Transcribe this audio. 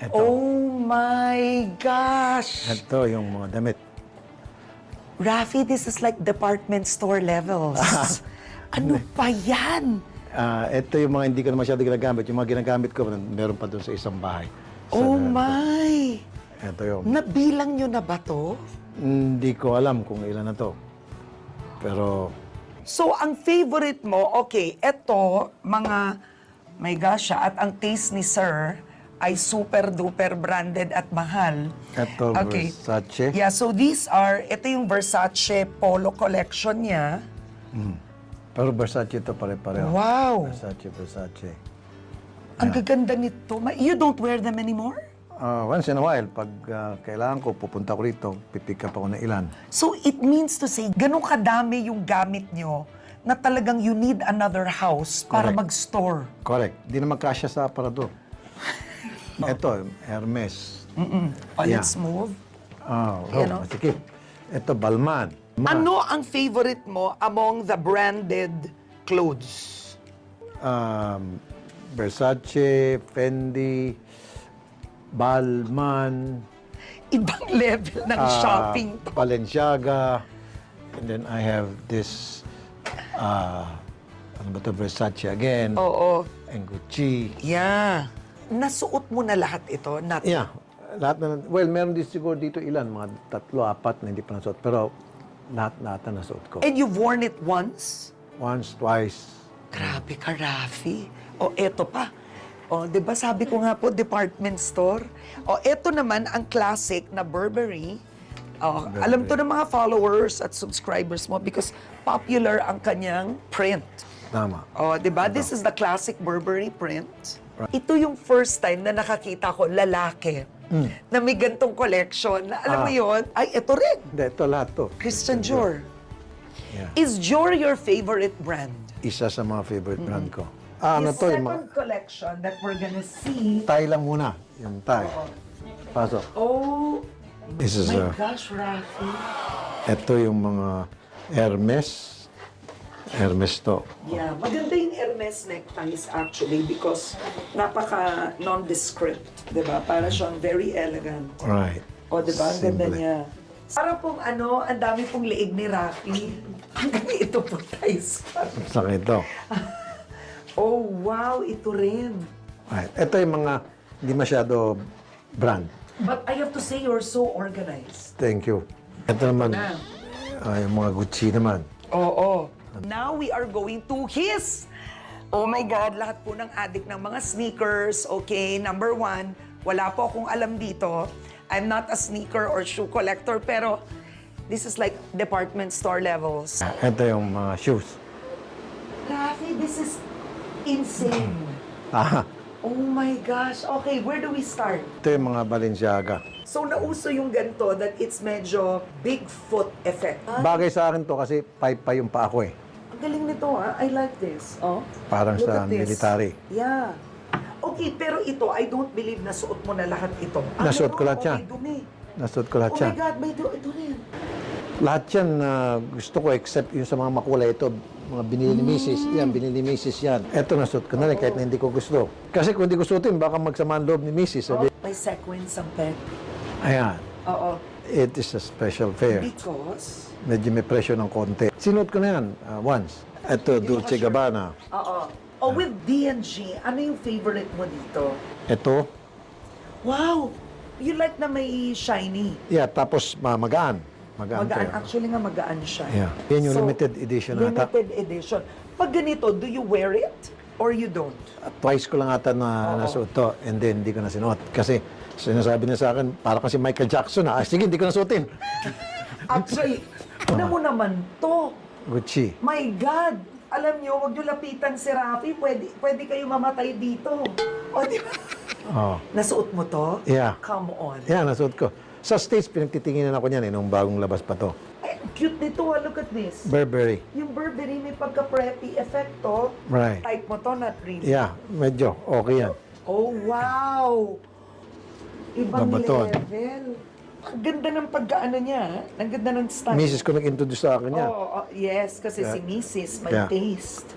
Ito. Oh my gosh! Ito yung mga damit. Rafi, this is like department store levels. Ano pa yan? Ito yung mga hindi ko na masyado ginagamit. Yung mga ginagamit ko, meron pa doon sa isang bahay. Oh my! Ito yung... Nabilang nyo na ba to? Hindi ko alam kung ilan na to. Pero... So, ang favorite mo, okay, eto, mga, my gosh, at ang taste ni Sir ay super-duper branded at mahal. Ito, Versace. Yeah, so these are, ito yung Versace Polo collection niya. Pero Versace ito pare-pareho. Wow! Versace. Ang gaganda nito. You don't wear them anymore? Once in a while, pag kailangan ko, pupunta ko rito, pipick up ako ng ilan. So it means to say, ganun kadami yung gamit nyo na talagang you need another house para Correct. mag-store. Correct. Di naman kasya sa aparador. Ito, Hermes. Oh, let's move. You know? Masikip. Ito, Balmain. Ano ang favorite mo among the branded clothes? Versace, Fendi, Balmain, Ibang level ng shopping to. Balenciaga, and then I have this, ano ba ito, Versace again, Oo. and Gucci. Yeah. Nasuot mo na lahat ito? Not Yeah, lahat na, well, meron din siguro dito ilan, mga 3, 4 na hindi pa nasuot, pero lahat na nasuot ko. And you've worn it once? Once, twice. Grabe ka, Rafi. O, eto pa. O, di ba sabi ko nga po, department store. O, eto naman ang classic na Burberry. O, alam to ng mga followers at subscribers mo because popular ang kanyang print. Tama. O, di ba? This is the classic Burberry print. Ito yung first time na nakakita ko lalaki na may gantong collection. Na, alam mo yun? Ay, ito rin. Hindi, ito lahat to. Christian Dior. Yeah. Is Dior your favorite brand? Isa sa mga favorite brand ko. Ano to, yung mga collection that we're gonna see. tie lang muna. Yung tie. Pasok. Oh, This is, my gosh, Rafi. ito yung mga Hermes. Hermes to. Yeah, maganda yung Hermes neckties actually because napaka nondescript, di ba? Para siyang very elegant. Right. O, di ba? Ang ganda Simple. niya. Para pong ano, ang dami pong leeg ni Rafi. Hanggang ito po ties pa. Sakit to. Oh, wow, ito rin. Right. Ito yung mga hindi masyado brand. But I have to say, you're so organized. Thank you. Ito naman, yung mga Gucci naman. Oo. Now we are going to his. Oh my God, lahat po ng addict ng mga sneakers. Okay, number 1, wala po akong alam dito. I'm not a sneaker or shoe collector, pero this is like department store levels. Ito yung mga shoes. Rafi, this is insane. Ah, Oh my gosh. Okay, where do we start? ito yung mga Balenciaga. So, nauso yung ganito that it's medyo Bigfoot effect. Bagay sa akin to kasi pa yung paa ko eh. Ang galing nito I like this. Oh. Parang Look sa at this. military. Yeah. Okay, pero ito, I don't believe na suot mo na lahat ito. Nasuot ko meron? lahat yan. May dumi. Nasuot ko lahat Oh yan. my God, may ito rin. Lahat yan gusto ko except yung sa mga makulay ito. Mga binili ni Mrs. Yan, binili ni Mrs. yan. Ito nasuot ko na rin kahit na hindi ko gusto. Kasi kung hindi ko suotin, baka magsama ang loob ni Mrs. Sabi, May sequins ang peg. ayan, Oo. it is a special fare. Because? Medyo may presyo ng konti. Sinuot ko na yan once. Ito, Dolce Gabbana. Oo. Oh, with D&G, ano yung favorite mo dito? Ito, Wow! You like na may shiny. yeah, tapos magaan. Magaan Magaan. to. Actually nga magaan siya. Yeah. Yan yung limited edition ata. Limited edition. Pag ganito, do you wear it? Or you don't? Twice ko lang ata na nasuot to and then hindi ko na sinuot. Kasi sinasabi niya sa akin, para kasi Michael Jackson sige, hindi ko na suotin. Actually, ano mo naman to? Gucci. My God! Alam nyo, huwag nyo lapitan si Rafi. Pwede kayo mamatay dito. O, di ba? Oh. Nasuot mo to? Yeah. Come on. Yan, nasuot ko. Sa States, pinagtitinginan ako niyan nung bagong labas pa to. Ay, cute nito. Look at this. Burberry. Yung Burberry may pagka-preppy effect to. Right. Type mo to, not really. Yeah, medyo okay yan. Oh, wow! Ibang Babaton. level. Ang ganda ng pagkaano niya. Ang ganda ng style. Mrs. ko nag-introduce sa akin yan. Oh, yes, kasi si Mrs. may Yeah. taste.